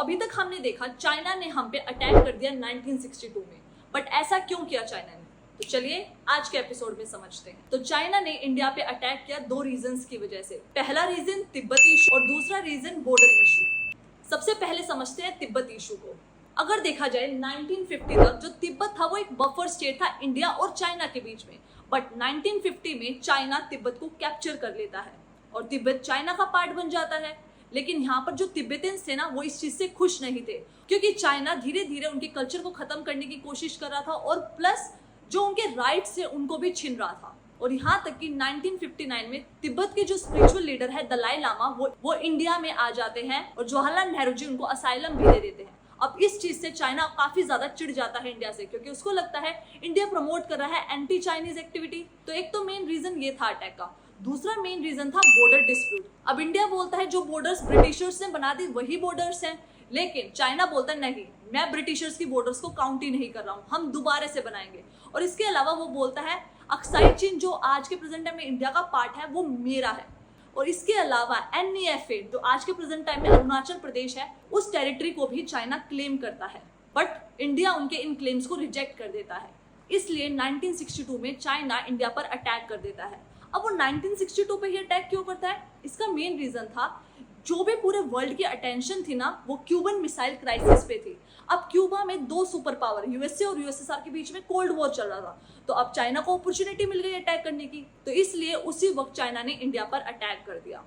अभी तक हमने देखा चाइना ने हम पे अटैक कर दिया 1962 में, बट ऐसा क्यों किया चाइना ने? तो चलिए आज के एपिसोड में समझते हैं। तो चाइना ने इंडिया पे अटैक किया दो रीजंस की वजह से। पहला रीजन तिब्बत इशू और दूसरा रीजन बॉर्डर इशू। सबसे पहले समझते हैं तिब्बत इशू को। अगर देखा जाए 1950 तक जो तिब्बत था वो एक बफर स्टेट था इंडिया और चाइना के बीच में, बट 1950 में चाइना तिब्बत को कैप्चर कर लेता है और तिब्बत चाइना का पार्ट बन जाता है। लेकिन यहाँ पर जो तिब्बतियंस थे ना वो इस चीज से खुश नहीं थे, क्योंकि चाइना धीरे धीरे उनके कल्चर को खत्म करने की कोशिश कर रहा था और प्लस जो उनके राइट्स थे उनको भी छीन रहा था। और यहाँ तक कि 1959 में तिब्बत के जो स्पिरिचुअल लीडर है दलाई लामा वो इंडिया में आ जाते हैं और जवाहरलाल नेहरू जी उनको असाइलम भी दे देते हैं। अब इस चीज से चाइना काफी ज्यादा चिढ़ जाता है इंडिया से, क्योंकि उसको लगता है इंडिया प्रमोट कर रहा है एंटी चाइनीज एक्टिविटी। तो एक तो मेन रीजन ये था अटैक का। दूसरा मेन रीजन था बॉर्डर डिस्प्यूट। अब इंडिया बोलता है जो बॉर्डर्स ब्रिटिशर्स ने बना दी वही बॉर्डर्स हैं, लेकिन चाइना बोलता है नहीं, मैं ब्रिटिशर्स की बॉर्डर्स को काउंट ही नहीं कर रहा हूँ, हम दोबारा से बनाएंगे। और इसके अलावा वो बोलता है अक्साई चीन जो आज के प्रेजेंट टाइम में इंडिया का पार्ट है वो मेरा है। और इसके अलावा NEFA जो आज के प्रेजेंट टाइम में अरुणाचल प्रदेश है उस टेरिटरी को भी चाइना क्लेम करता है, बट इंडिया उनके इन क्लेम्स को रिजेक्ट कर देता है। इसलिए 1962 में चाइना इंडिया पर अटैक कर देता है। अब वो 1962 पे ही अटैक क्यों करता है? इसका मेन रीजन था जो भी पूरे वर्ल्ड की अटेंशन थी ना वो क्यूबन मिसाइल क्राइसिस पे थी। अब क्यूबा में दो सुपर पावर USA और USSR के बीच में कोल्ड वॉर चल रहा था, तो अब चाइना को अपॉर्चुनिटी मिल गई अटैक करने की, तो इसलिए उसी वक्त चाइना ने इंडिया पर अटैक कर दिया।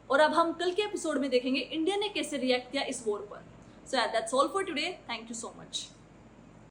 और अब हम कल के एपिसोड में देखेंगे इंडिया ने कैसे रिएक्ट किया इस वॉर पर। So that's all for today, thank you so much.